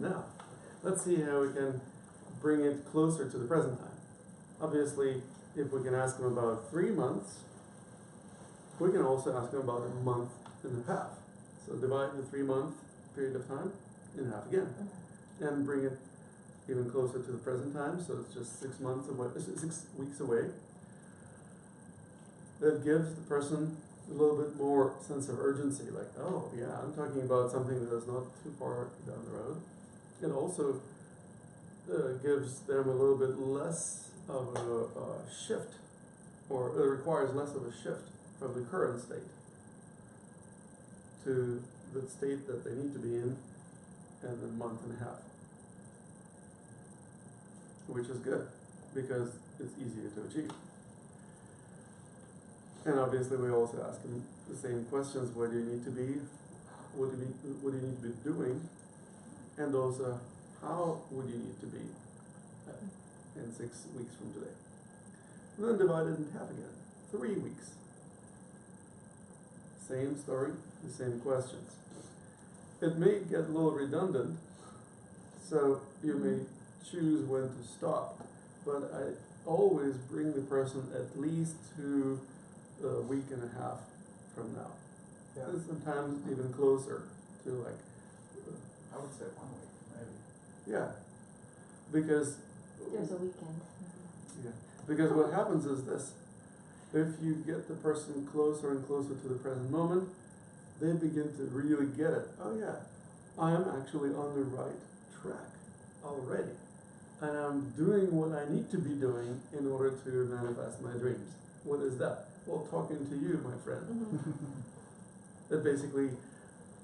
Now, let's see how we can bring it closer to the present time. Obviously, if we can ask them about 3 months, we can also ask them about a month and a half. So divide the 3-month period of time in half again, and bring it even closer to the present time. So it's just 6 months away, 6 weeks away. That gives the person a little bit more sense of urgency, like, oh yeah, I'm talking about something that is not too far down the road. It also gives them a little bit less of a shift, or it requires less of a shift from the current state to the state that they need to be in a month and a half, which is good because it's easier to achieve. And obviously we also ask them the same questions: where do you need to be, what do you need to be doing, and also how would you need to be in 6 weeks from today. And then divide it in half again, 3 weeks. Same story, the same questions. It may get a little redundant, so you may choose when to stop, but I always bring the person at least to a week and a half from now. Yeah. And sometimes even closer to like, I would say 1 week, maybe. yeah, because There's a weekend. yeah, because what happens is this: if you get the person closer and closer to the present moment, they begin to really get it. Oh yeah, I am actually on the right track already, and I'm doing what I need to be doing in order to manifest my dreams. What is that? Well, talking to you, my friend. That basically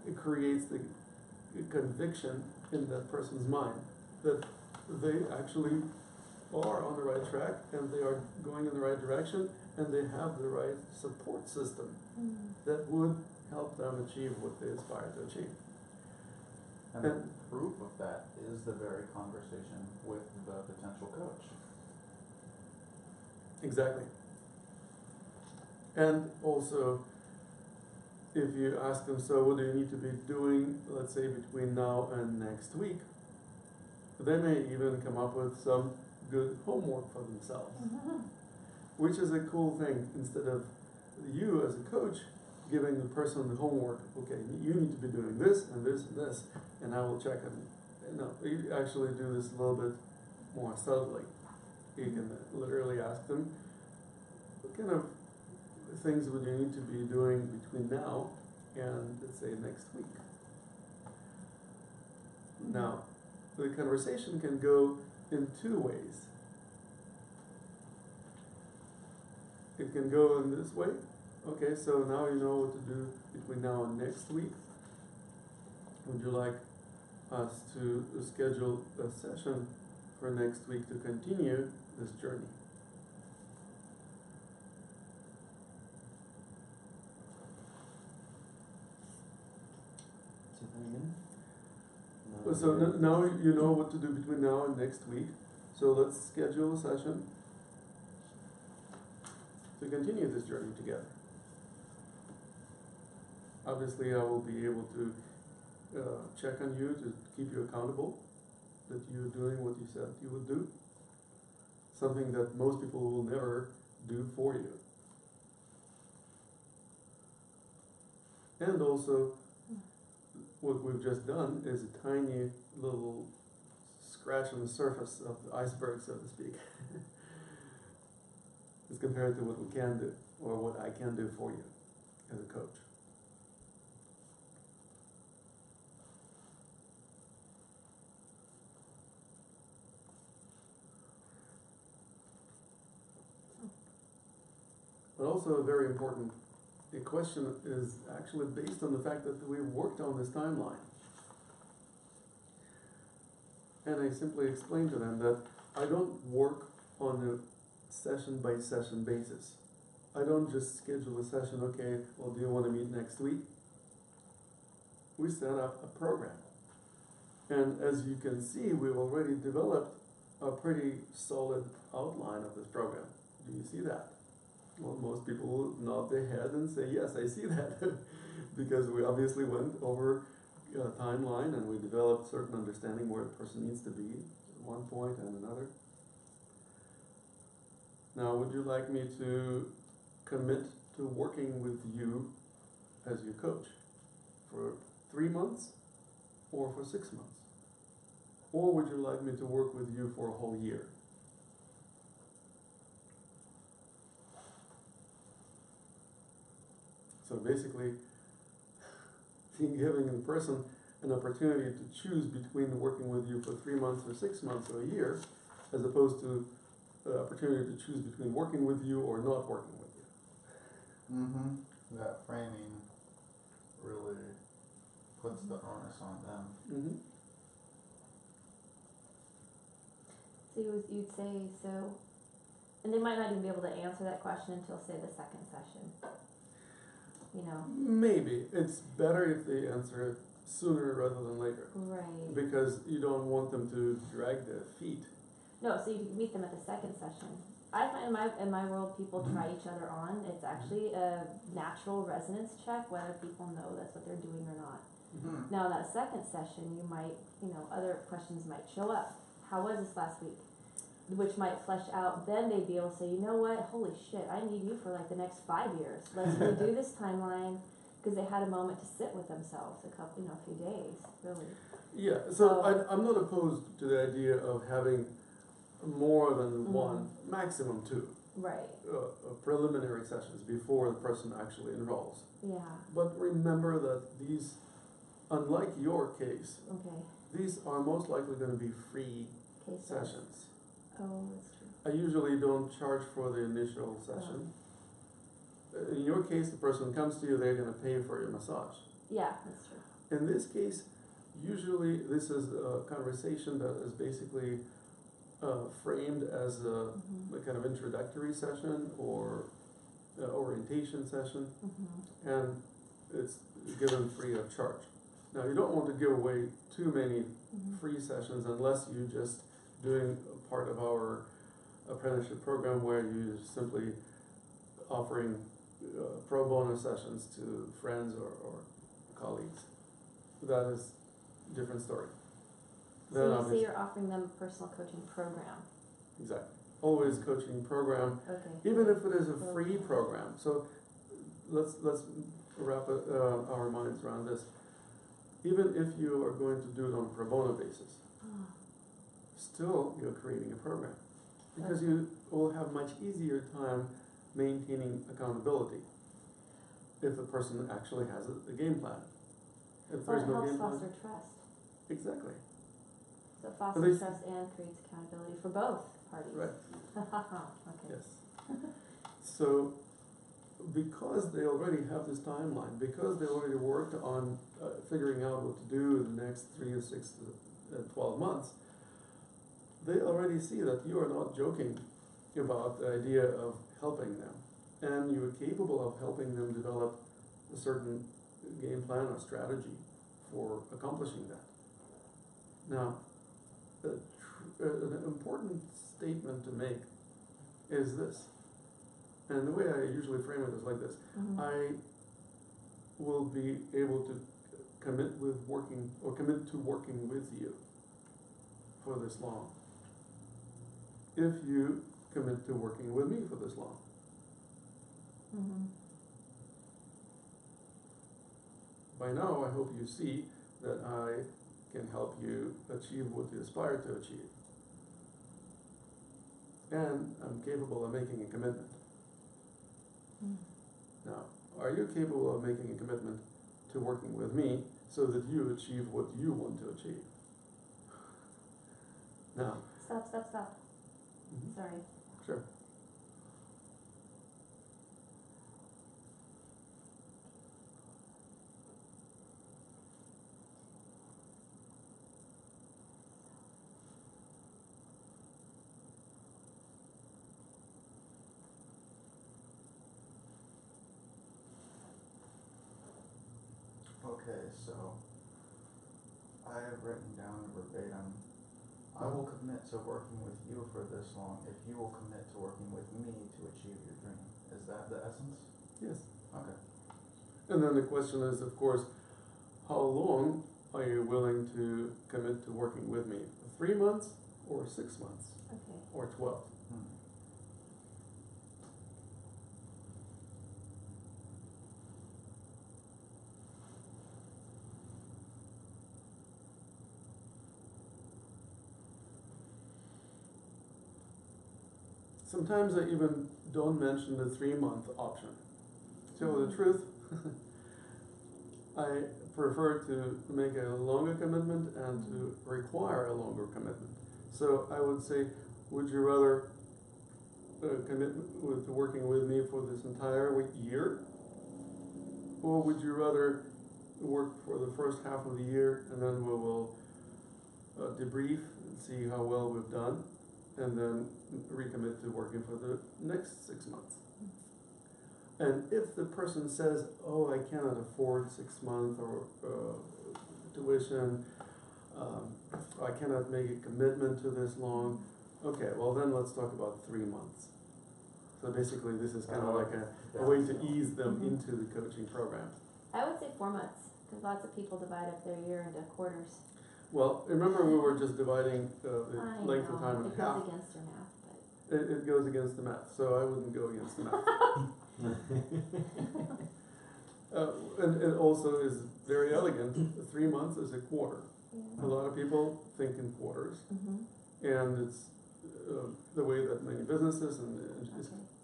it creates the conviction in that person's mind that they actually are on the right track, and they are going in the right direction, and they have the right support system that would help them achieve what they aspire to achieve. And the proof of that is the very conversation with the potential coach. Exactly. And also, if you ask them, so what do you need to be doing, let's say between now and next week, they may even come up with some good homework for themselves, which is a cool thing. Instead of you as a coach giving the person the homework, okay, you need to be doing this and this and this, and I will check it. No, you actually do this a little bit more subtly. You can literally ask them, what kind of things would you need to be doing between now and, let's say, next week? Now, the conversation can go in 2 ways. It can go in this way. Okay, so now you know what to do between now and next week. Would you like us to schedule a session for next week to continue this journey? So now you know what to do between now and next week. So let's schedule a session to continue this journey together. Obviously, I will be able to check on you to keep you accountable, that you're doing what you said you would do. Something that most people will never do for you. And also, what we've just done is a tiny little scratch on the surface of the iceberg, so to speak, as compared to what we can do, or what I can do for you as a coach. But also a very important question is actually based on the fact that we've worked on this timeline. And I simply explained to them that I don't work on a session-by-session basis. I don't just schedule a session, okay, well, do you want to meet next week? We set up a program. And as you can see, we've already developed a pretty solid outline of this program. Do you see that? Well, most people will nod their head and say, yes, I see that, because we obviously went over timeline, and we develop certain understanding where a person needs to be at one point and another. Now, would you like me to commit to working with you as your coach for 3 months or for 6 months? Or would you like me to work with you for a whole year? So basically, giving a person an opportunity to choose between working with you for 3 months or 6 months or a year, as opposed to the opportunity to choose between working with you or not working with you. Mm-hmm. That framing really puts the onus on them. Mm-hmm. So you'd say, so, and they might not even be able to answer that question until, say, the second session. You know? Maybe. It's better if they answer it sooner rather than later. Right. Because you don't want them to drag their feet. No, so you can meet them at the second session. I find in my world, people try each other on. It's actually a natural resonance check, whether people know that's what they're doing or not. Mm-hmm. Now, that second session, you might, other questions might show up. How was this last week? Which might flesh out, then they'd be able to say, you know what, holy shit, I need you for like the next 5 years. Let's redo this timeline, because they had a moment to sit with themselves, a few days, really. Yeah, so I'm not opposed to the idea of having more than one, maximum 2 Right. Preliminary sessions before the person actually enrolls. Yeah. But remember that these, unlike your case, Okay. these are most likely going to be free Case sessions. Oh, that's true. I usually don't charge for the initial session. In your case, the person comes to you, they're going to pay for your massage. Yeah, that's true. In this case, usually this is a conversation that is basically framed as a kind of introductory session or orientation session, and it's given free of charge. Now, you don't want to give away too many free sessions unless you're just doing a part of our apprenticeship program where you're simply offering pro bono sessions to friends or colleagues. That is a different story. So you say you're offering them a personal coaching program. Exactly. Always coaching program, Okay. even if it is a free program. So let's wrap our minds around this. Even if you are going to do it on a pro bono basis, still you're creating a program, because you will have much easier time maintaining accountability if the person actually has a game plan. If Well, there's it no helps game plan, foster trust. exactly. So it fosters trust and creates accountability for both parties. Right. Okay. Yes. So, because they already have this timeline, because they already worked on figuring out what to do in the next 3 to 6 to 12 months, they already see that you are not joking about the idea of helping them, and you are capable of helping them develop a certain game plan or strategy for accomplishing that. Now, an important statement to make is this, and the way I usually frame it is like this: I will be able to commit to working with you for this long if you commit to working with me for this long. By now, I hope you see that I can help you achieve what you aspire to achieve, and I'm capable of making a commitment. Now, are you capable of making a commitment to working with me so that you achieve what you want to achieve? Now. Stop. Sorry. Sure. Okay, so I have written down verbatim, I will commit to working with you for this long if you will commit to working with me to achieve your dream. Is that the essence? Yes. Okay. And then the question is, of course, how long are you willing to commit to working with me? 3 months or 6 months Okay. or 12? Hmm. Sometimes I even don't mention the 3-month option. To tell the truth, I prefer to make a longer commitment and to require a longer commitment. So I would say, would you rather commit to working with me for this entire year? Or would you rather work for the first half of the year and then we will debrief and see how well we've done, and then recommit to working for the next 6 months? And if the person says, oh, I cannot afford 6 months or tuition, I cannot make a commitment to this long, okay, well then let's talk about 3 months. So basically this is kind of like a way to ease them Mhm. into the coaching program. I would say 4 months, because lots of people divide up their year into quarters. Well, remember we were just dividing the I length of time know, in it half. goes against your math, but. It goes against the math, so I wouldn't go against the math. And it also is very elegant. 3 months is a quarter. A lot of people think in quarters, and it's the way that many businesses and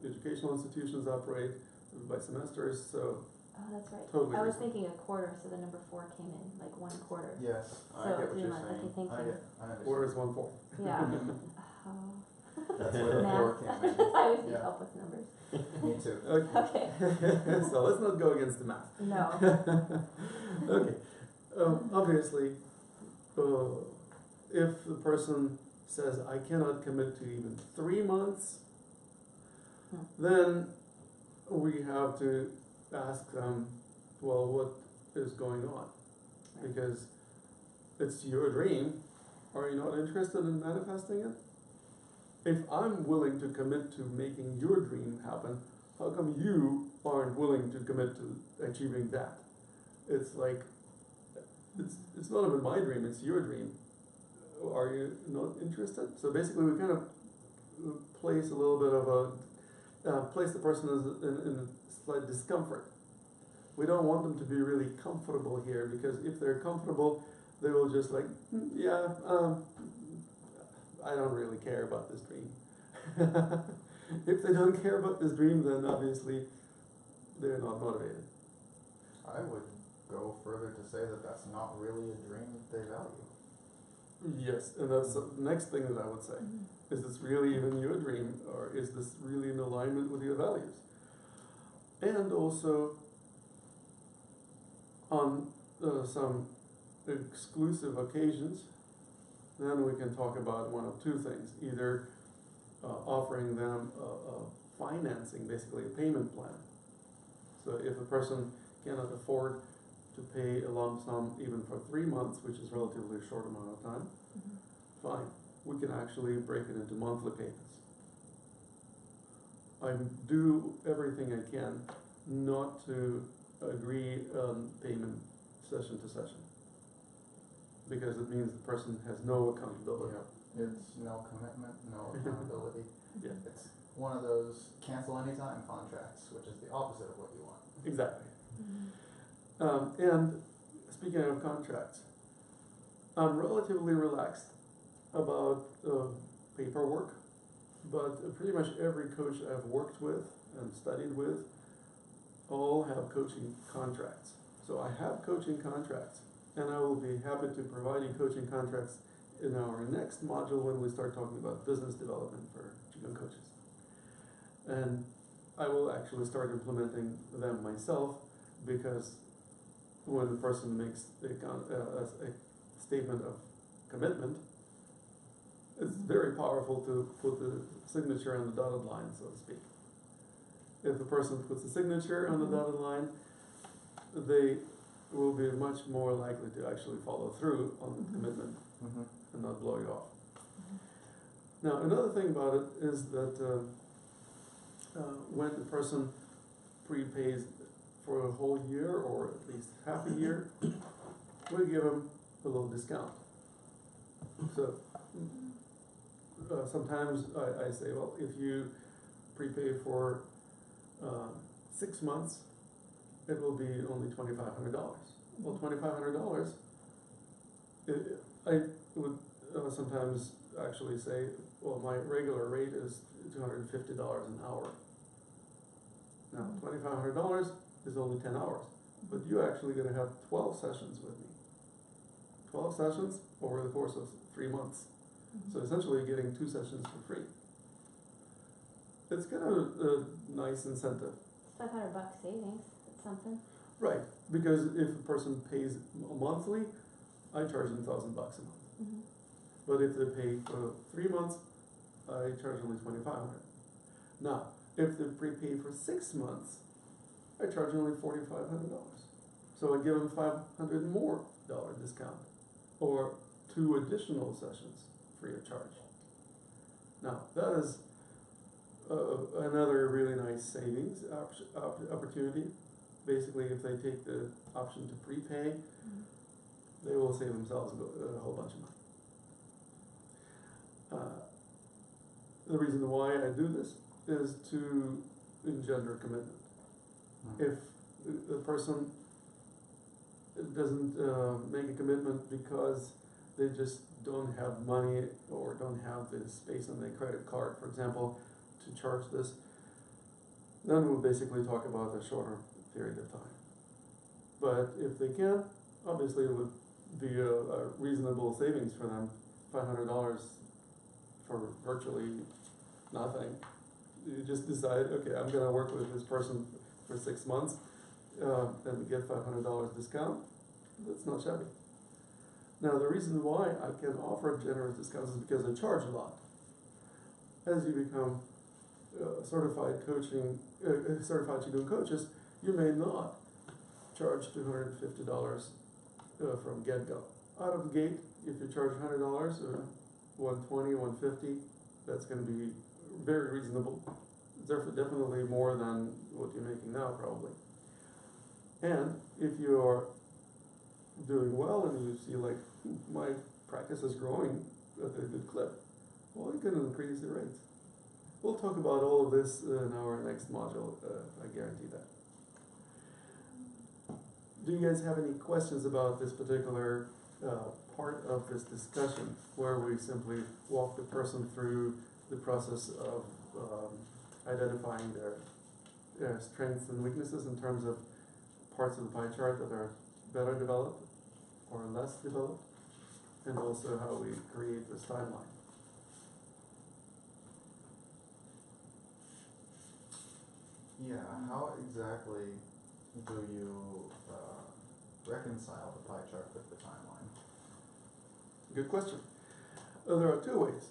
educational institutions operate by semesters, so Oh, that's right. totally I was reasonable. thinking a quarter, so the number 4 came in, like 1 quarter. Yes, I So get what 3 you're months, okay, saying. thank I you. get, I understand. Quarter is 1/4. Yeah. Oh. That's where the Math. 4 came in. I always need Yeah. help with numbers. Me too. Okay. Okay. So let's not go against the math. No. Okay. Obviously, if the person says, I cannot commit to even 3 months, then we have to ask them, well, what is going on? Because it's your dream. Are you not interested in manifesting it? If I'm willing to commit to making your dream happen, how come you aren't willing to commit to achieving that? It's like, it's not even my dream, it's your dream. Are you not interested? So basically we kind of place a little bit of a, place the person in a slight discomfort. We don't want them to be really comfortable here, because if they're comfortable, they will just like, I don't really care about this dream. If they don't care about this dream, then obviously they're not motivated. I would go further to say that that's not really a dream that they value. Yes, and that's the next thing that I would say. Is this really even your dream, or is this really in alignment with your values? And also, on some exclusive occasions, then we can talk about one of two things. Either offering them financing, basically a payment plan. So if a person cannot afford to pay a lump sum even for 3 months, which is relatively a short amount of time, fine, we can actually break it into monthly payments. I do everything I can not to agree on payment session to session, because it means the person has no accountability. It's no commitment, no accountability. Yeah. It's one of those cancel anytime contracts, which is the opposite of what you want. Exactly. And speaking of contracts, I'm relatively relaxed about paperwork, but pretty much every coach I've worked with and studied with all have coaching contracts. So I have coaching contracts, and I will be happy to provide you coaching contracts in our next module when we start talking about business development for Qigong coaches. And I will actually start implementing them myself, because when the person makes a statement of commitment, it's very powerful to put the signature on the dotted line, so to speak. If the person puts a signature on the dotted line, they will be much more likely to actually follow through on the commitment and not blow you off. Now, another thing about it is that when the person prepays for a whole year or at least half a year, we give them a little discount. So, sometimes I say, well, if you prepay for 6 months, it will be only $2,500. Well, $2,500, I would sometimes actually say, well, my regular rate is $250 an hour. Now, $2,500 is only 10 hours, but you're actually gonna have 12 sessions with me. 12 sessions over the course of 3 months. So essentially you're getting 2 sessions for free. It's kind of a nice incentive. It's $500 savings, it's something. Right, because if a person pays monthly, I charge them $1,000 a month. Mm-hmm. But if they pay for 3 months, I charge only $2,500. Now, if they prepay for 6 months, I charge only $4,500. So I give them $500 more discount, or 2 additional sessions free of charge. Now, that is another really nice savings opportunity. Basically, if they take the option to prepay, they will save themselves a whole bunch of money. The reason why I do this is to engender commitment. If the person doesn't make a commitment because they just don't have money or don't have the space on their credit card, for example, to charge this, then we'll basically talk about a shorter period of time. But if they can, obviously it would be a reasonable savings for them, $500 for virtually nothing. You just decide, okay, I'm gonna work with this person for 6 months, and get $500 discount. That's not shabby. Now, the reason why I can offer generous discounts is because I charge a lot. As you become certified Qigong coaches, you may not charge $250 from get-go. Out of the gate, if you charge $100 or $120, $150, that's going to be very reasonable. Therefore, definitely more than what you're making now, probably. And if you are doing well and you see like, my practice is growing at a good clip, well, you can increase the rates. We'll talk about all of this in our next module, I guarantee that. Do you guys have any questions about this particular part of this discussion, where we simply walk the person through the process of identifying their strengths and weaknesses in terms of parts of the pie chart that are better developed or less developed, and also how we create this timeline? Yeah, how exactly do you reconcile the pie chart with the timeline? Good question. There are 2 ways.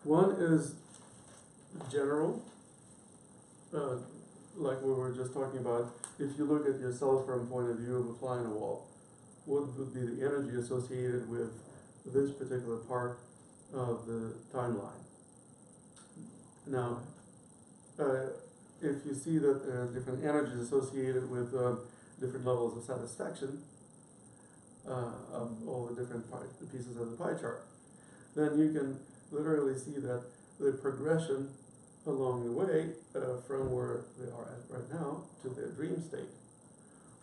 One is general, like we were just talking about. If you look at yourself from a point of view of a fly on a wall, what would be the energy associated with this particular part of the timeline? Now, if you see that there are different energies associated with different levels of satisfaction of all the different pieces of the pie chart, then you can literally see that the progression along the way from where they are at right now to their dream state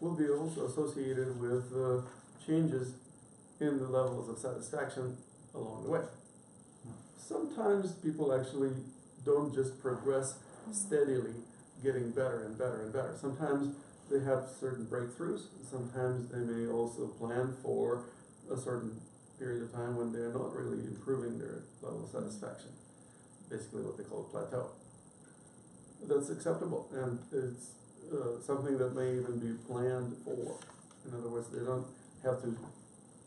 will be also associated with changes in the levels of satisfaction along the way. Sometimes people actually don't just progress steadily, getting better and better and better. Sometimes they have certain breakthroughs. Sometimes they may also plan for a certain period of time when they're not really improving their level of satisfaction. Basically what they call a plateau. That's acceptable, and it's something that may even be planned for. In other words, they don't have to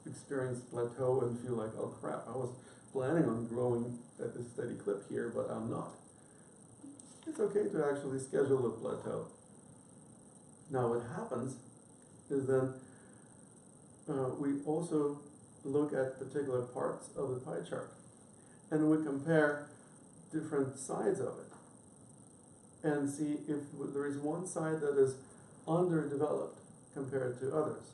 experience plateau and feel like, oh crap, I was planning on growing at this steady clip here, but I'm not. It's okay to actually schedule a plateau. Now what happens is then we also look at particular parts of the pie chart, and we compare different sides of it and see if there is one side that is underdeveloped compared to others.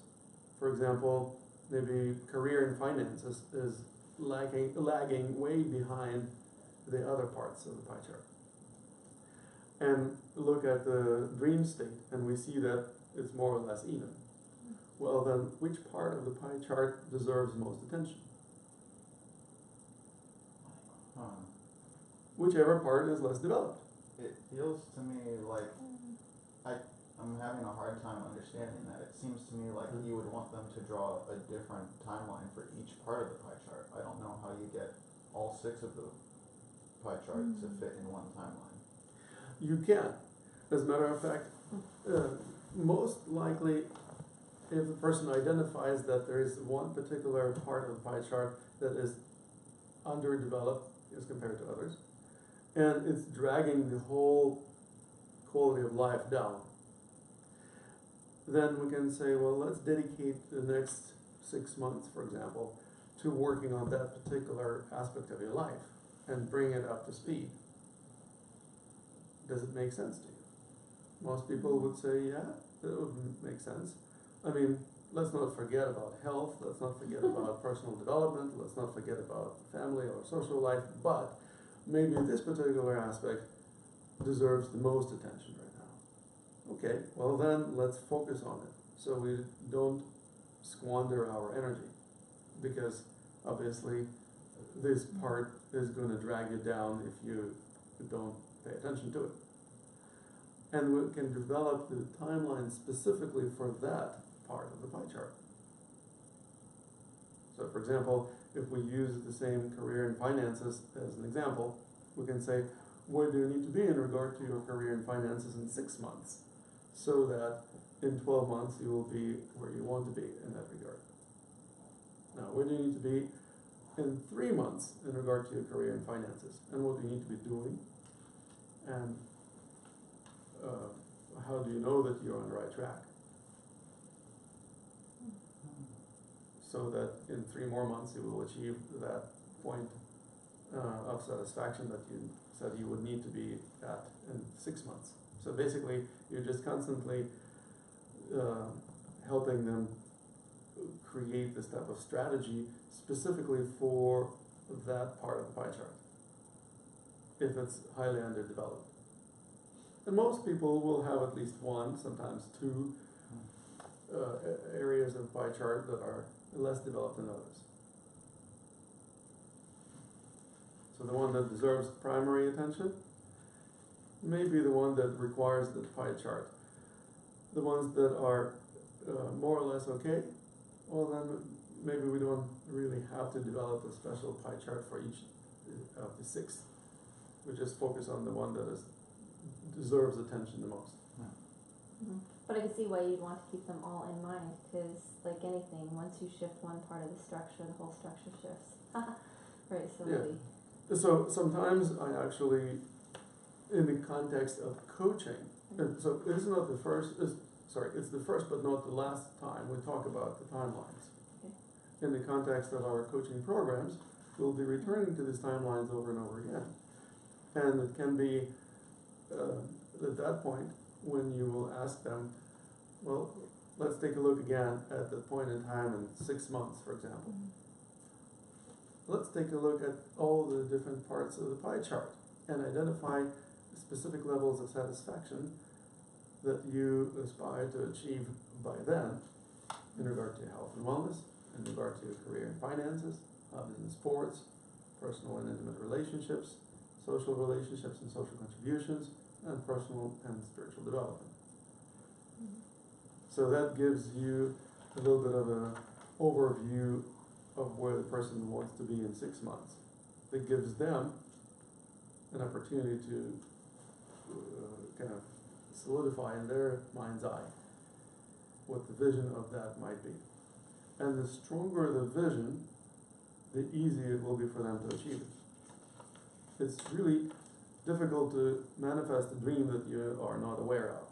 For example, maybe career and finances is lagging way behind the other parts of the pie chart. And look at the dream state, and we see that it's more or less even. Well, then, which part of the pie chart deserves most attention? Whichever part is less developed. It feels to me like I'm having a hard time understanding that. It seems to me like you would want them to draw a different timeline for each part of the pie chart. I don't know how you get all 6 of the pie chart to fit in one timeline. You can. As a matter of fact, most likely, if the person identifies that there is one particular part of the pie chart that is underdeveloped as compared to others, and it's dragging the whole quality of life down, then we can say, well, let's dedicate the next 6 months, for example, to working on that particular aspect of your life and bring it up to speed. Does it make sense to you? Most people would say, yeah, that would make sense. I mean, let's not forget about health, let's not forget about personal development, let's not forget about family or social life, but maybe this particular aspect deserves the most attention right now. Okay, well then let's focus on it so we don't squander our energy, because obviously this part is going to drag you down if you don't pay attention to it. And we can develop the timeline specifically for that part of the pie chart. So for example, if we use the same career and finances as an example, we can say, where do you need to be in regard to your career and finances in 6 months, so that in 12 months you will be where you want to be in that regard. Now, where do you need to be in 3 months in regard to your career and finances, and what do you need to be doing, and how do you know that you're on the right track? So that in 3 more months you will achieve that point of satisfaction that you said you would need to be at in 6 months. So basically, you're just constantly helping them create this type of strategy specifically for that part of the pie chart, if it's highly underdeveloped. And most people will have at least 1, sometimes 2 areas of the pie chart that are less developed than others. So the one that deserves primary attention may be the one that requires the pie chart. The ones that are more or less okay, well then maybe we don't really have to develop a special pie chart for each of the 6. We just focus on the one that deserves attention the most. Mm-hmm. But I can see why you'd want to keep them all in mind, because like anything, once you shift one part of the structure, the whole structure shifts. Right, so Yeah. really. So sometimes I actually, in the context of coaching, and so this is not the first, it's the first but not the last time we talk about the timelines. Okay. In the context of our coaching programs, we'll be returning to these timelines over and over again. And it can be at that point when you will ask them, well, let's take a look again at the point in time in 6 months, for example. Let's take a look at all the different parts of the pie chart and identify specific levels of satisfaction that you aspire to achieve by then in regard to health and wellness, in regard to career and finances, hobbies and sports, personal and intimate relationships, social relationships and social contributions, and personal and spiritual development. So that gives you a little bit of an overview of where the person wants to be in 6 months. It gives them an opportunity to kind of solidify in their mind's eye what the vision of that might be. And the stronger the vision, the easier it will be for them to achieve it. It's really difficult to manifest a dream that you are not aware of.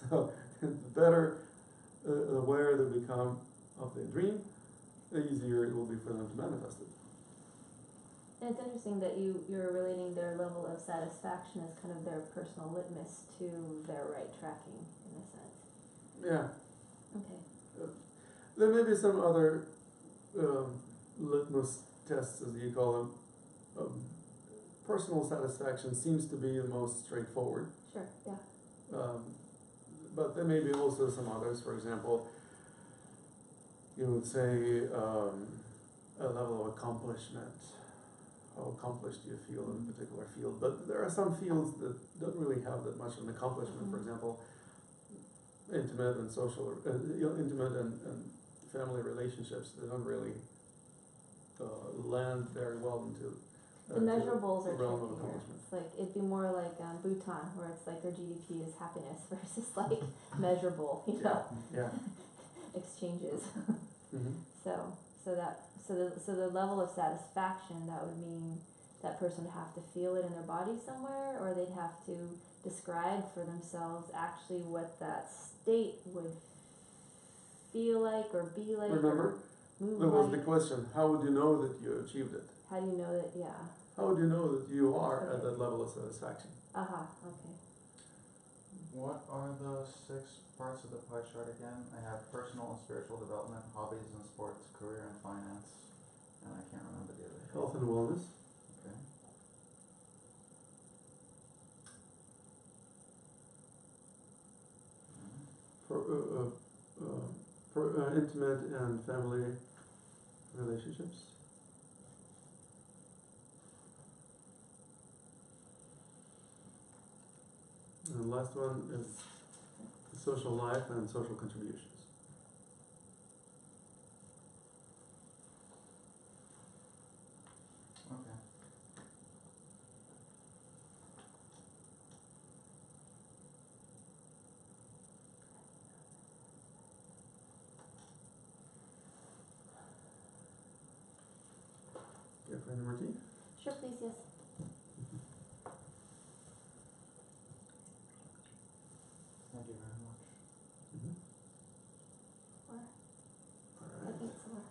So the better aware they become of their dream, the easier it will be for them to manifest it. And it's interesting that you're relating their level of satisfaction as kind of their personal litmus to their right tracking, in a sense. Yeah. Okay. There may be some other litmus tests, as you call them. Personal satisfaction seems to be the most straightforward. Sure, yeah. But there may be also some others. For example, you would say a level of accomplishment. How accomplished do you feel in a particular field? But there are some fields that don't really have that much of an accomplishment. For example, intimate and social, intimate and family relationships. They don't really land very well into The measurables are realm of tricky here. accomplishment. It's like, it'd be more like Bhutan, where it's like their GDP is happiness versus like measurable, you know, Yeah. exchanges. Mm-hmm. So the level of satisfaction, that would mean that person would have to feel it in their body somewhere, or they'd have to describe for themselves actually what that state would feel like or be like. Remember, or move there was like. the question, how would you know that you achieved it? How do you know that? Yeah. How would you know that you are at Okay. that level of satisfaction? Okay. What are the 6 parts of the pie chart again? I have personal and spiritual development, hobbies and sports, career and finance, and I can't remember the other. Health and wellness. Okay. Intimate and family relationships. And the last one is social life and social contributions. Okay. Yeah, for number T. Sure, please, yes. Thank you very much. Mm-hmm. Or, All I right. think some more.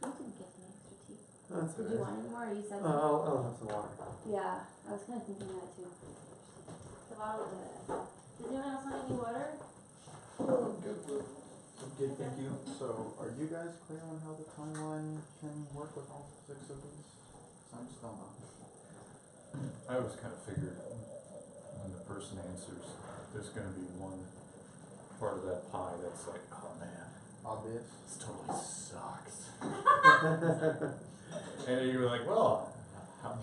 You didn't get any extra tea. That's Did all you right. want any more, or you said I'll have some water. Yeah, I was kinda thinking that too. The bottle, does anyone else want any water? Okay, thank you. So, are you guys clear on how the timeline can work with all 6 of these? 'Cause I'm still not. I always kind of figured when the person answers, there's gonna be one part of that pie that's like, oh man, Obvious? this totally sucks. And then you're like, well,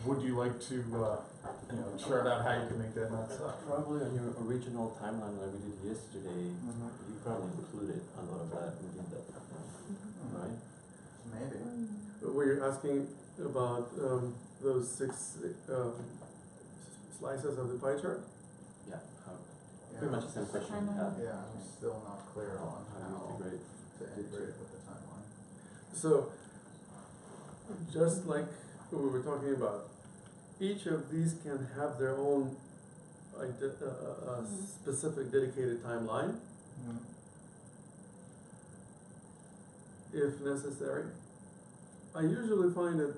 would you like to, chart out how you can make that not suck? Probably on your original timeline like we did yesterday, Mm-hmm. you probably included a lot of that within that, right? Maybe. Were you asking about those 6 slices of the pie chart? Yeah, how, Yeah. pretty much the same question you had. Yeah, I'm still not clear on How do you how integrate? to integrate with the timeline. So, just like we were talking about, each of these can have their own specific dedicated timeline, Mm-hmm. if necessary. I usually find it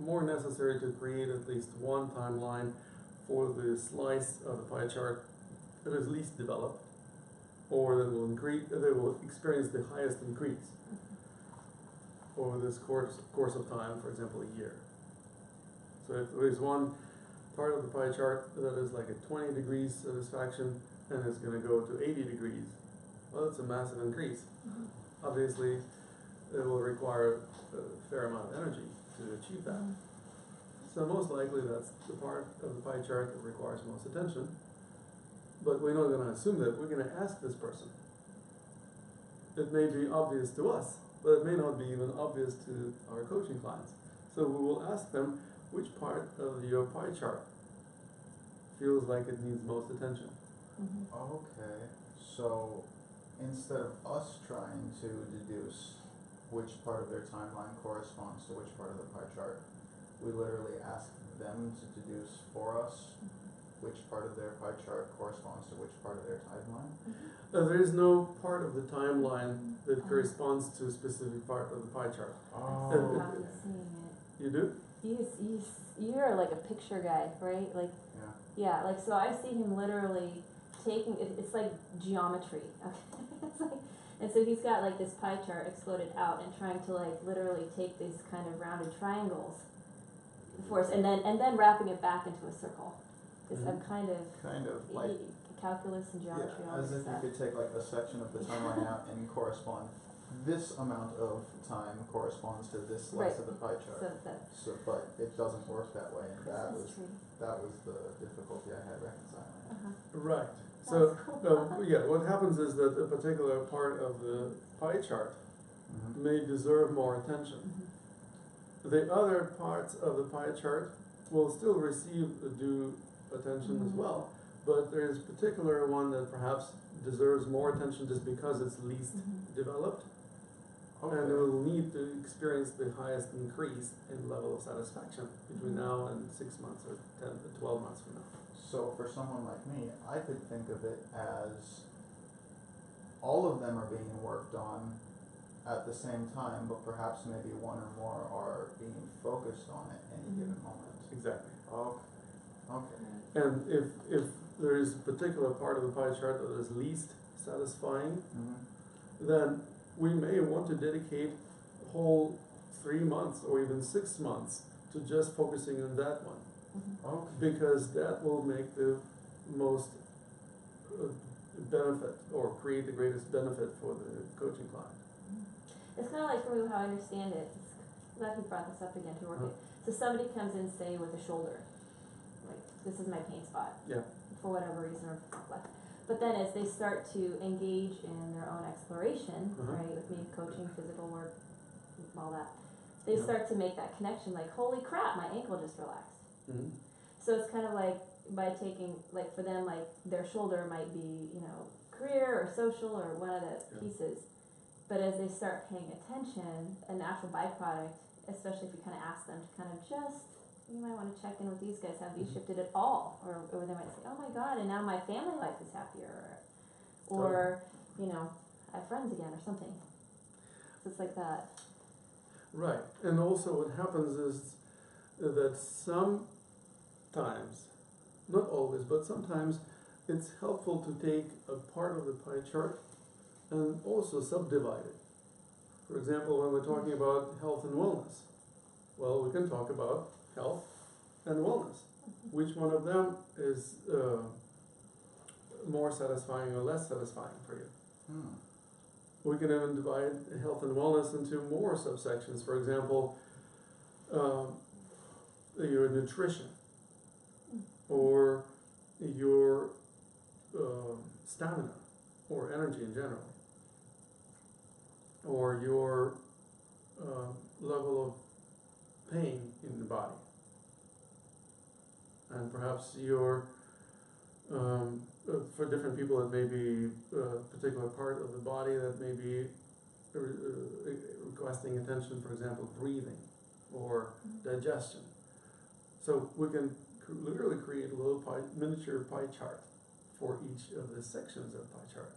more necessary to create at least one timeline for the slice of the pie chart that is least developed, or that will experience the highest increase over this course of time, for example, a year. So if there is one part of the pie chart that is like a 20 degrees satisfaction and it's going to go to 80 degrees, well, that's a massive increase. Obviously, it will require a fair amount of energy to achieve that. So most likely that's the part of the pie chart that requires most attention. But we're not going to assume that. We're going to ask this person. It may be obvious to us, but it may not be even obvious to our coaching clients. So we will ask them, which part of your pie chart feels like it needs most attention? Okay, so instead of us trying to deduce which part of their timeline corresponds to which part of the pie chart, we literally ask them to deduce for us which part of their pie chart corresponds to which part of their timeline. There is no part of the timeline that corresponds to a specific part of the pie chart. That's how I'm seeing it. You do? You're like a picture guy, right? Like, Yeah. yeah, like, so I see him literally taking, it's like geometry, okay? And so he's got like this pie chart exploded out and trying to like literally take these kind of rounded triangles for us, and then wrapping it back into a circle. Because I'm kind of like, calculus and geometry, all as this if you stuff. could take like a section of the timeline out and correspond, this amount of time corresponds to this slice Right. of the pie chart. So that's So, but it doesn't work that way, and Christmas tree. that was the difficulty I had reconciling. Right. So, That's yeah, what happens is that a particular part of the pie chart Mm-hmm. may deserve more attention. Mhm. The other parts of the pie chart will still receive the due attention as Mhm. well, but there is a particular one that perhaps deserves more attention just because it's least Mhm. developed, and it Okay. will need to experience the highest increase in level of satisfaction between now and 6 months or 10 to 12 months from now. So for someone like me, I could think of it as all of them are being worked on at the same time, but perhaps maybe one or more are being focused on at any Mhm. given moment. Exactly. Okay. Okay. And if there is a particular part of the pie chart that is least satisfying, Mm-hmm. then we may want to dedicate a whole 3 months or even 6 months to just focusing on that one, Mhm. Okay. because that will make the most uh, benefit or create the greatest benefit for the coaching client. It's kind of like for me how I understand it. I'm glad you brought this up again to work it. So somebody comes in, say, with a shoulder, like this is my pain spot. Yeah. For whatever reason or what. But then as they start to engage in their own exploration, Uh-huh. right, with me coaching, physical work, all that, they Yeah. start to make that connection. Like, holy crap, my ankle just relaxed. Mhm. So it's kind of like by taking, like for them, like their shoulder might be, career or social or one of the Yeah. pieces. But as they start paying attention, a natural byproduct, especially if you kind of ask them to kind of just, you might want to check in with these guys, have these Mhm. shifted at all? Or they might say, oh my God, and now my family life is happier. Or, I have friends again or something. So it's like that. Right, and also what happens is that sometimes, not always, but sometimes it's helpful to take a part of the pie chart and also subdivide it. For example, when we're talking about health and wellness, well, we can talk about health and wellness. Which one of them is more satisfying or less satisfying for you? Hmm. We can even divide health and wellness into more subsections. For example, your nutrition, or your stamina, or energy in general, or your level of pain in the body, and perhaps your for different people it may be a particular part of the body that may be requesting attention, for example, breathing or digestion. So we can literally create a little miniature pie chart for each of the sections of pie chart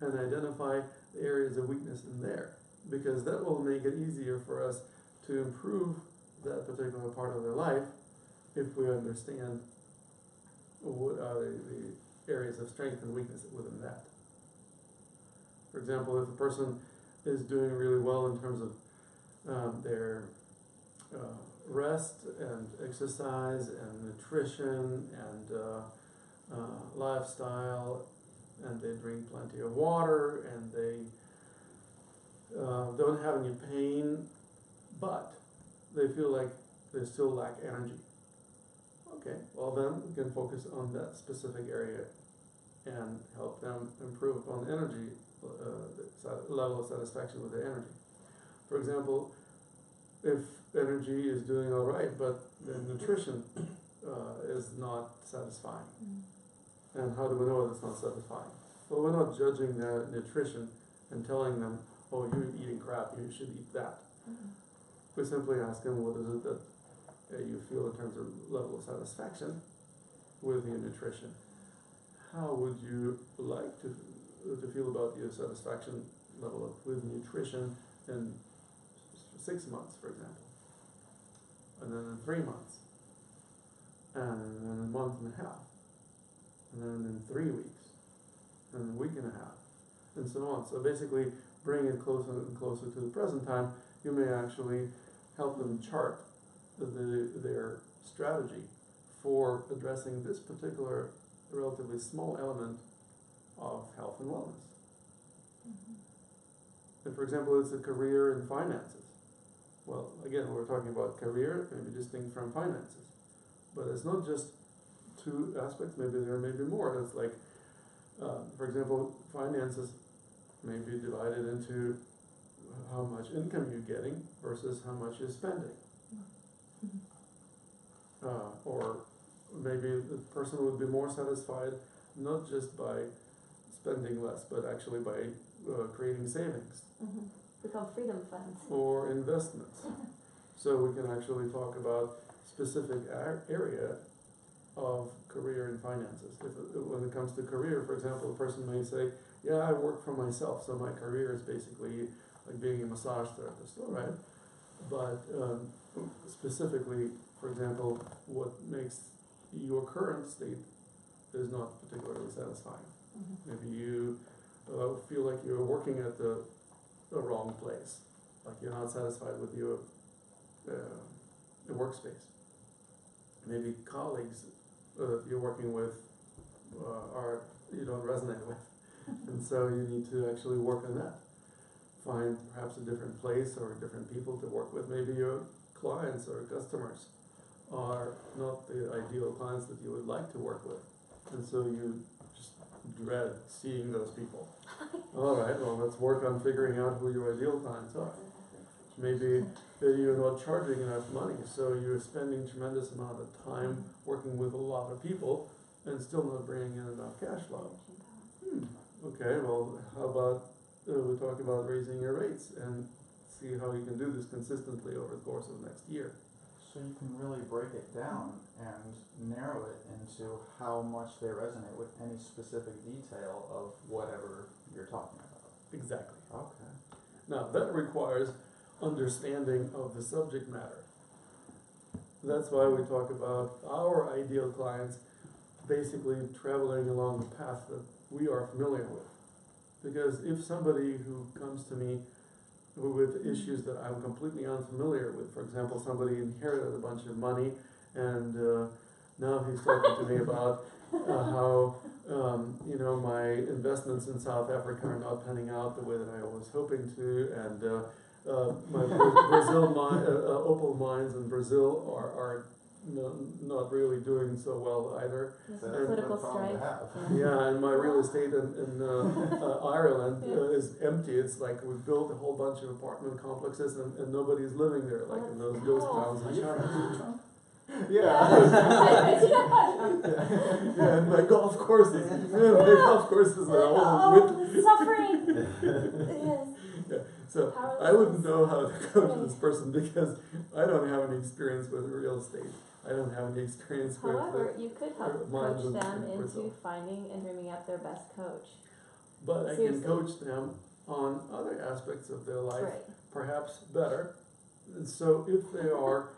and identify the areas of weakness in there, because that will make it easier for us to improve that particular part of their life if we understand what are the areas of strength and weakness within that. For example, if a person is doing really well in terms of their rest and exercise and nutrition and lifestyle, and they drink plenty of water, and they don't have any pain, but they feel like they still lack energy. Okay, well then we can focus on that specific area and help them improve upon energy, level of satisfaction with their energy. For example, if energy is doing all right, but the nutrition is not satisfying. And how do we know it's not satisfying? Well, we're not judging their nutrition and telling them, oh, you're eating crap, you should eat that. We simply ask them, what is it that you feel in terms of level of satisfaction with your nutrition? How would you like to feel about your satisfaction level with nutrition in 6 months, for example, and then in 3 months, and then in a month and a half, and then in 3 weeks, and a week and a half, and so on. So basically, bring it closer and closer to the present time. You may actually help them chart their strategy for addressing this particular relatively small element of health and wellness. And for example, it's a career in finances. Well, again, we're talking about career, maybe distinct from finances. But it's not just two aspects, maybe there may be more. It's like, for example, finances may be divided into how much income you're getting versus how much you're spending. Or maybe the person would be more satisfied not just by spending less, but actually by creating savings We call freedom funds. or investments. So we can actually talk about specific area of career and finances. When it comes to career, for example, a person may say, yeah, I work for myself, so my career is basically like being a massage therapist, all right? But specifically, for example, what makes your current state is not particularly satisfying. Maybe you feel like you're working at the wrong place, like you're not satisfied with your workspace. Maybe colleagues you're working with are you don't resonate with, and so you need to actually work on that. Find perhaps a different place or different people to work with. Maybe your clients or customers are not the ideal clients that you would like to work with, and so you just dread seeing those people. All right, well, let's work on figuring out who your ideal clients are. Maybe you're not charging enough money, so you're spending tremendous amount of time working with a lot of people and still not bringing in enough cash flow. Okay, well, how about we talk about raising your rates and see how you can do this consistently over the course of the next year. So you can really break it down and narrow it into how much they resonate with any specific detail of whatever you're talking about. Exactly. Okay. Now, that requires understanding of the subject matter. That's why we talk about our ideal clients basically traveling along the path that we are familiar with. Because if somebody who comes to me with issues that I'm completely unfamiliar with, for example, somebody inherited a bunch of money and now he's talking to me about how my investments in South Africa are not panning out the way that I was hoping to, and my opal mines in Brazil are not really doing so well either. There's And- a political problem to strife. have. Yeah, and my real estate in Ireland is empty. It's like we built a whole bunch of apartment complexes and nobody's living there, like in those ghost towns in China. Yeah. Yeah, and my golf courses. Are all with. Suffering. Yes. Yeah. So I wouldn't know how to coach this person because I don't have any experience with real estate. I don't have any experience with. However, you could help minds coach and- them and into Brazil. finding and dreaming up their best coach. But I can Seriously. coach them on other aspects of their life, Right. perhaps better. And so if they are,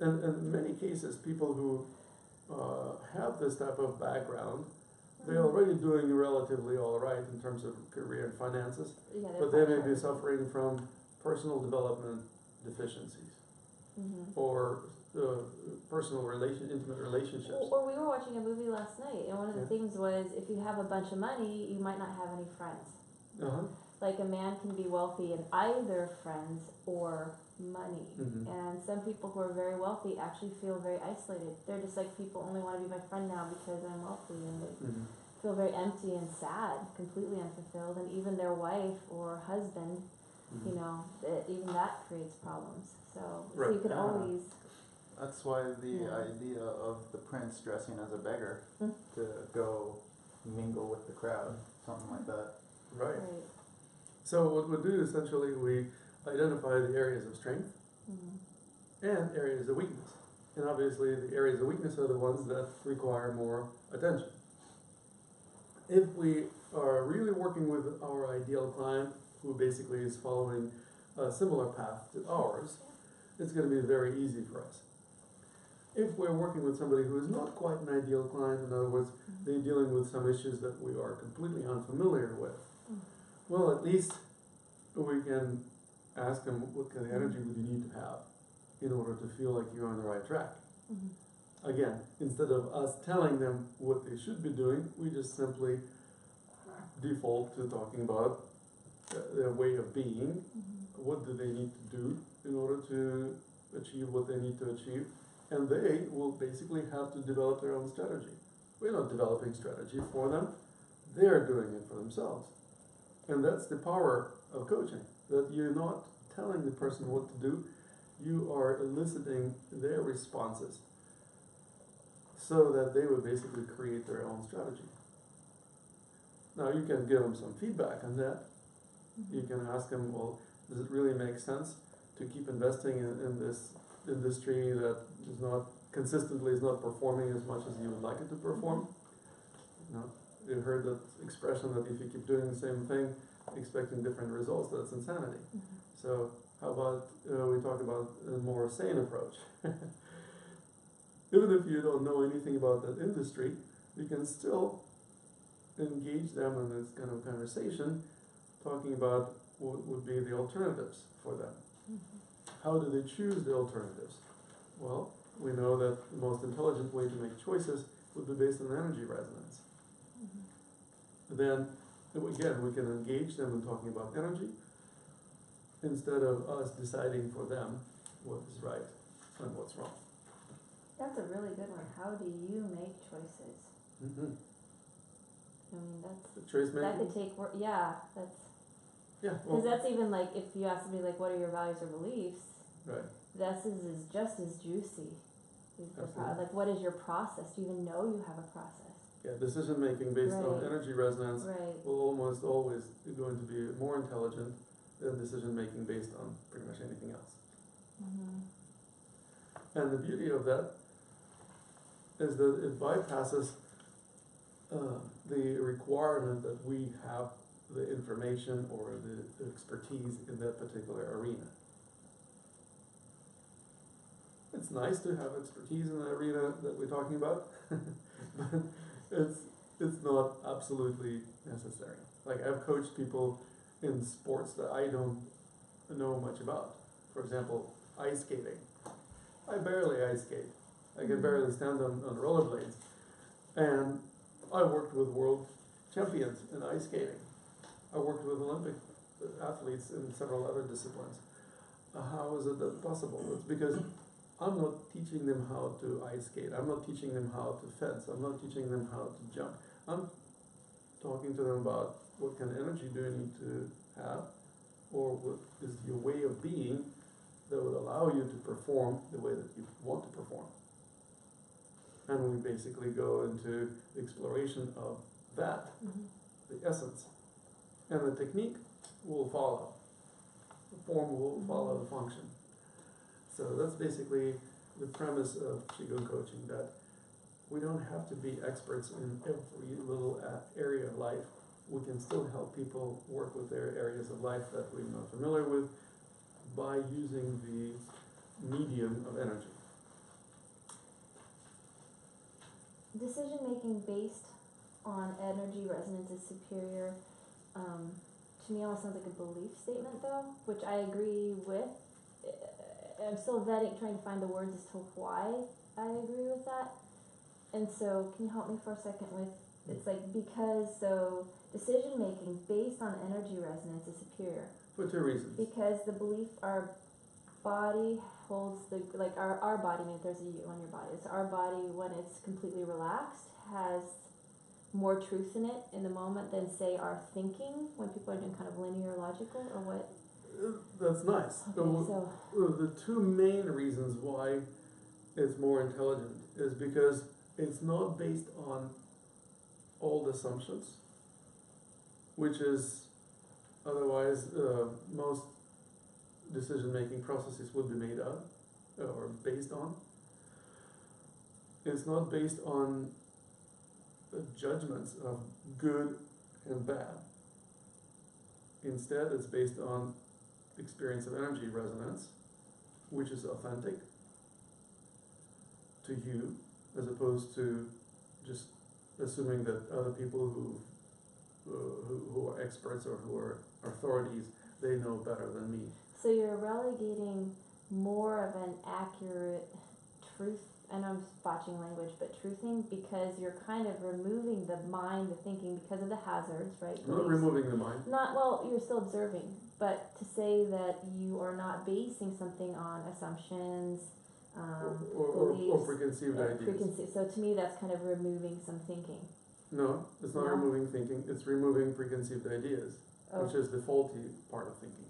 and in many cases, people who have this type of background, they're already doing relatively all right in terms of career and finances, Yeah, but they may be suffering from personal development deficiencies or intimate relationships. Or we were watching a movie last night, and one of the Yeah. things was if you have a bunch of money, you might not have any friends. Uh-huh. Like a man can be wealthy in either friends or money. Mhm. And some people who are very wealthy actually feel very isolated. They're just like, people only want to be my friend now because I'm wealthy, and they Mhm. feel very empty and sad, completely unfulfilled. And even their wife or husband, Mhm. you know, even that creates problems. So Right. you can Yeah. always, That's why the Yeah. idea of the prince dressing as a beggar Mm. to go mingle with the crowd, something like that. Right. right. So what we do essentially, we identify the areas of strength and areas of weakness. And obviously the areas of weakness are the ones that require more attention. If we are really working with our ideal client, who basically is following a similar path to ours, it's going to be very easy for us. If we're working with somebody who is not quite an ideal client, in other words, they're dealing with some issues that we are completely unfamiliar with, Well, at least we can ask them what kind of energy would you need to have in order to feel like you're on the right track. Mm-hmm. Again, instead of us telling them what they should be doing, we just simply default to talking about their way of being. Mm-hmm. What do they need to do in order to achieve what they need to achieve? And they will basically have to develop their own strategy. We're not developing strategy for them, they're doing it for themselves. And that's the power of coaching, that you're not telling the person what to do, you are eliciting their responses so that they would basically create their own strategy. Now you can give them some feedback on that. You can ask them, well, does it really make sense to keep investing in this industry that is not consistently is not performing as much as you would like it to perform? You know, you heard that expression that if you keep doing the same thing, expecting different results, that's insanity. Mm-hmm. So how about we talk about a more sane approach? Even if you don't know anything about that industry, you can still engage them in this kind of conversation, talking about what would be the alternatives for them. Mm-hmm. How do they choose the alternatives? Well, we know that the most intelligent way to make choices would be based on energy resonance. Mm-hmm. Then, again, we can engage them in talking about energy instead of us deciding for them what is right and what's wrong. That's a really good one. How do you make choices? Mm-hmm. I mean, that's The choice that making. could take work. Yeah, that's Yeah. Well, because that's even like if you ask me like, what are your values or beliefs? right. This is just as juicy. Is the Absolutely. like, what is your process? Do you even know you have a process? Yeah. Decision making based on Right. energy resonance Right. will almost always be going to be more intelligent than decision making based on pretty much anything else. Mm-hmm. And the beauty of that is that it bypasses the requirement that we have the information or the expertise in that particular arena. It's nice to have expertise in the arena that we're talking about, but it's not absolutely necessary. Like I've coached people in sports that I don't know much about. For example, ice skating. I barely ice skate. I can barely stand on rollerblades. And I worked with world champions in ice skating. I worked with Olympic athletes in several other disciplines. How is it that possible? It's because I'm not teaching them how to ice skate. I'm not teaching them how to fence. I'm not teaching them how to jump. I'm talking to them about what kind of energy do you need to have, or what is your way of being that would allow you to perform the way that you want to perform. And we basically go into the exploration of that, Mm-hmm. the essence. And the technique will follow. The form will follow the function. So that's basically the premise of Qigong coaching, that we don't have to be experts in every little area of life. We can still help people work with their areas of life that we're not familiar with by using the medium of energy. Decision making based on energy resonance is superior. To me, almost sounds like a belief statement, though, which I agree with. I'm still vetting, trying to find the words as to why I agree with that. And so, can you help me for a second with? It's like because decision making based on energy resonance is superior. For two reasons. Because the belief our body holds our body, I mean, if there's a you on your body, it's our body when it's completely relaxed has more truth in it in the moment than say our thinking when people are doing kind of linear logical or what? That's nice. Okay, so The two main reasons why it's more intelligent is because it's not based on old assumptions, which is otherwise most decision-making processes would be made of or based on. It's not based on judgments of good and bad. Instead, it's based on experience of energy resonance, which is authentic to you, as opposed to just assuming that other people who who are experts or who are authorities, they know better than me. So you're relegating more of an accurate truth, and I'm botching language, but truthing, because you're kind of removing the mind, the thinking, because of the hazards, right? I'm not removing the mind. Not, well, you're still observing, but to say that you are not basing something on assumptions, Or beliefs, preconceived ideas. preconceived. So to me, that's kind of removing some thinking. No, it's not No? removing thinking, it's removing preconceived ideas, Oh, which is the faulty part of thinking.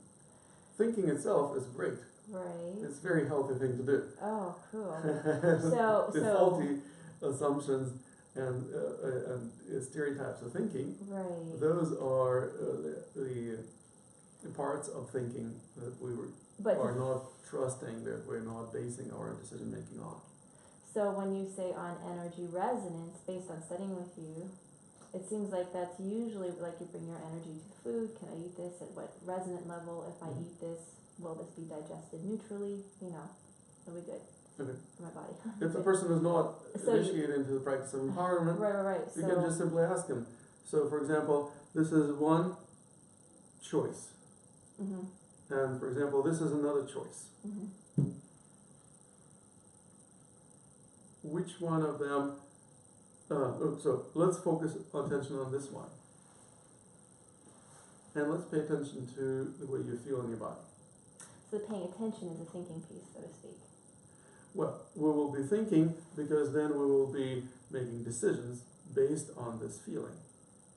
Thinking itself is great. right. It's a very healthy thing to do. Oh, cool. The So- faulty assumptions and stereotypes of thinking, Right. those are the parts of thinking that we But are not trusting, that we're not basing our decision making on. so when you say on energy resonance, based on studying with you, it seems like that's usually like you bring your energy to the food. Can I eat this? At what resonant level? If I eat this, will this be digested neutrally? You know, it'll be good Okay. for my body. If the person is not So you- initiated into the practice of empowerment, Right. you So can just simply ask him. So, for example, this is one choice, Mhm. and for example, this is another choice. Mhm. Which one of them? So let's focus attention on this one, and let's pay attention to the way you feel in your body. So paying attention is a thinking piece, so to speak. Well, we will be thinking because then we will be making decisions based on this feeling.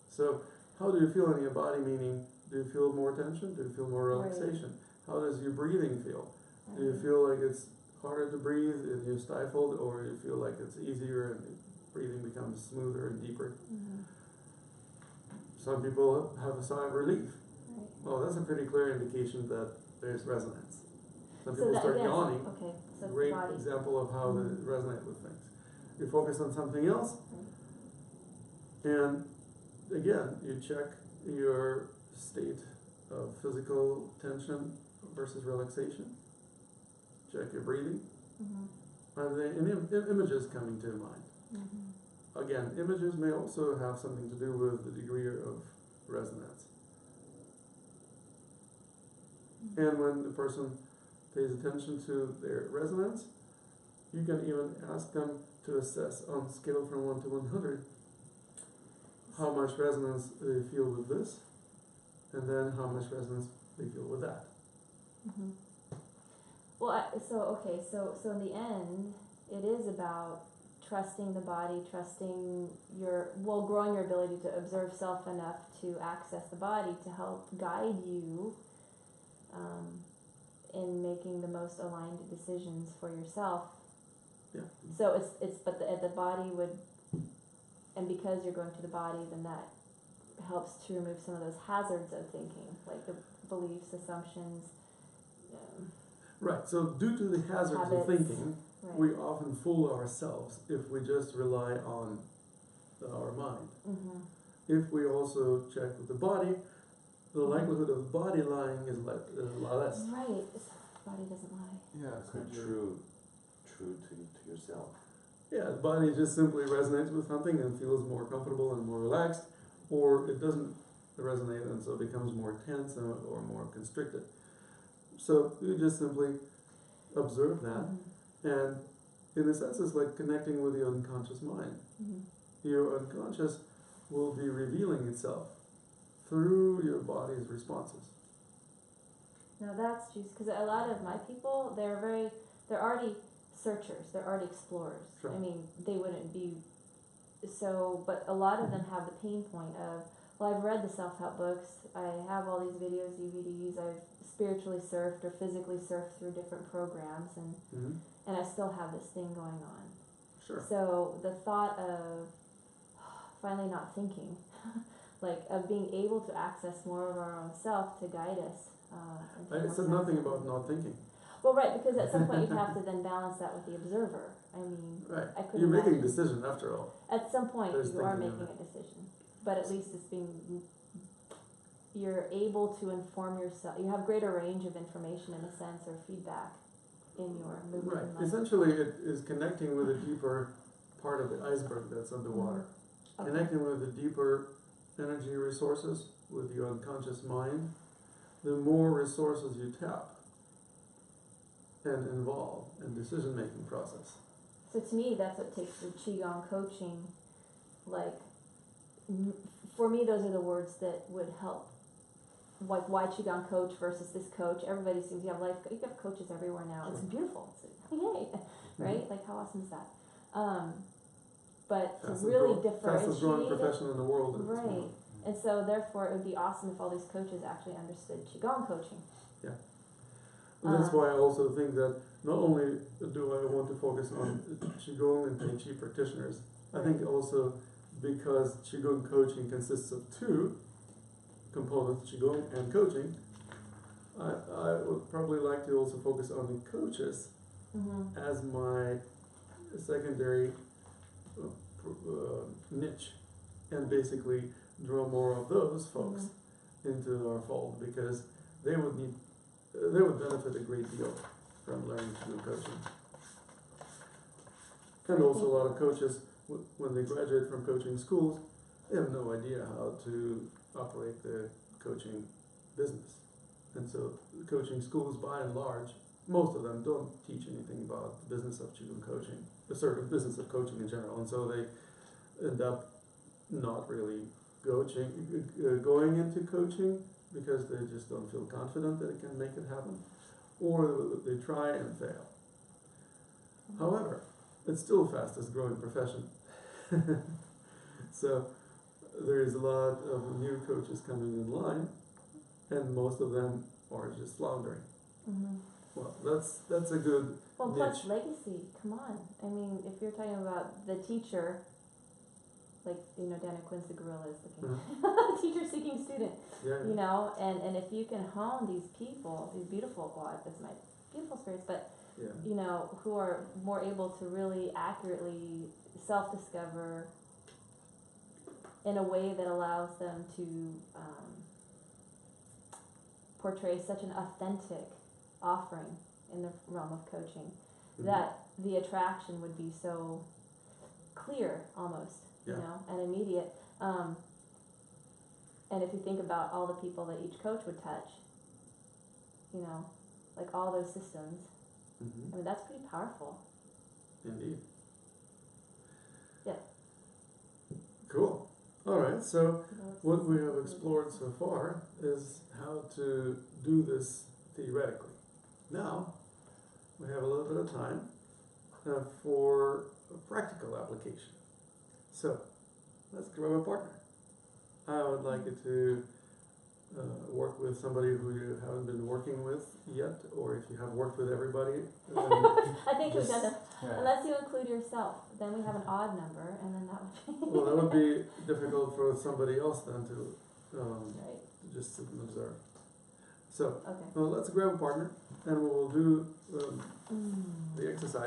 So, how do you feel in your body? Meaning, do you feel more tension? Do you feel more Right. relaxation? How does your breathing feel? Do you Right. feel like it's harder to breathe and you're stifled, or you feel like it's easier and breathing becomes smoother and deeper? Mhm. Some people have a sigh of relief. Right. Well, that's a pretty clear indication that there's resonance. Some So people that start again, yawning. okay, so it's the Great body. example of how they Mhm. resonate with things. You focus on something else, Right. and again, you check your state of physical tension versus relaxation. Check your breathing. Mhm. Are there any images coming to mind? Mhm. Again, images may also have something to do with the degree of resonance. And when the person pays attention to their resonance, you can even ask them to assess on a scale from 1 to 100 how much resonance they feel with this, and then how much resonance they feel with that. Mhm. Well, so in the end, it is about trusting the body, trusting growing your ability to observe self enough to access the body to help guide you in making the most aligned decisions for yourself. Yeah. So but the body would, and because you're going to the body, then that helps to remove some of those hazards of thinking, like the beliefs, assumptions. Right, so due to the hazards of Habits. thinking, Right. we often fool ourselves if we just rely on our mind. Mhm. If we also check with the body, the likelihood of the body lying is a lot less. Right. Body doesn't lie. Yeah, So could you, true to yourself. Yeah, the body just simply resonates with something and feels more comfortable and more relaxed, or it doesn't resonate and so it becomes more tense or more constricted. So you just simply observe that, Mhm. and in a sense it's like connecting with your unconscious mind. Mhm. Your unconscious will be revealing itself through your body's responses. No, that's juice. Because a lot of my people, they're already searchers. They're already explorers. Sure. I mean, they wouldn't be. So, but a lot of them have the pain point of, well, I've read the self-help books. I have all these videos, DVDs. I've spiritually surfed or physically surfed through different programs, and I still have this thing going on. Sure. So the thought of finally not thinking, like of being able to access more of our own self to guide us. I said nothing about not thinking. Well, right, because at some point you'd have to then balance that with the observer. I mean, Right. I couldn't You're making a imagine. decision after all. At some point There's you are thinking in making it. a decision, but at least it's being. You're able to inform yourself. You have greater range of information in a sense, or feedback in your movement Right. in life. Essentially, it is connecting with a deeper part of the iceberg that's underwater. Okay. Connecting with the deeper energy resources with your unconscious mind, the more resources you tap and involve in decision-making process. So to me, that's what takes the Qigong coaching, like, for me, those are the words that would help. Like, why Qigong coach versus this coach? Everybody seems, you have coaches everywhere now. It's beautiful. It's yay, right? Like, how awesome is that? But to really fastest growing differentiate profession in the world at this right. moment. And so therefore it would be awesome if all these coaches actually understood Qigong coaching. And that's why I also think that not only do I want to focus on Qigong and Tai Chi practitioners, I think also because Qigong coaching consists of two components, Qigong and coaching, I would probably like to also focus on the coaches as my secondary niche, and basically draw more of those folks into our fold, because they would benefit a great deal from learning Qigong coaching. And also a lot of coaches, when they graduate from coaching schools, they have no idea how to operate the coaching business. And so the coaching schools, by and large, most of them don't teach anything about the business of Qigong coaching, the sort of business of coaching in general. And so they end up not really going into coaching because they just don't feel confident that it can make it happen, or they try and fail. However, it's still the fastest growing profession. So there is a lot of new coaches coming in line, and most of them are just floundering. Well, that's a good Well, niche. plus legacy, come on. I mean, if you're talking about the teacher, like, Daniel Quinn's The Gorilla is looking, teacher seeking student, Yeah. and if you can hone these people, these beautiful, well, that's my beautiful spirits, but, Yeah. who are more able to really accurately self-discover in a way that allows them to portray such an authentic offering in the realm of coaching, that the attraction would be so clear almost, and immediate. And if you think about all the people that each coach would touch, like all those systems, I mean, that's pretty powerful. Indeed. Yeah. Cool. All right. So what we have explored so far is how to do this theoretically. Now we have a little bit of time for a practical application. So let's grab a partner. I would like you to work with somebody who you haven't been working with yet, or if you have worked with everybody. I think we've done that. Yeah. Unless you include yourself, then we have an odd number, and then that would be Well, that would be difficult for somebody else then to right. just sit and observe. So Okay. let's grab a partner, and we will do the exercise.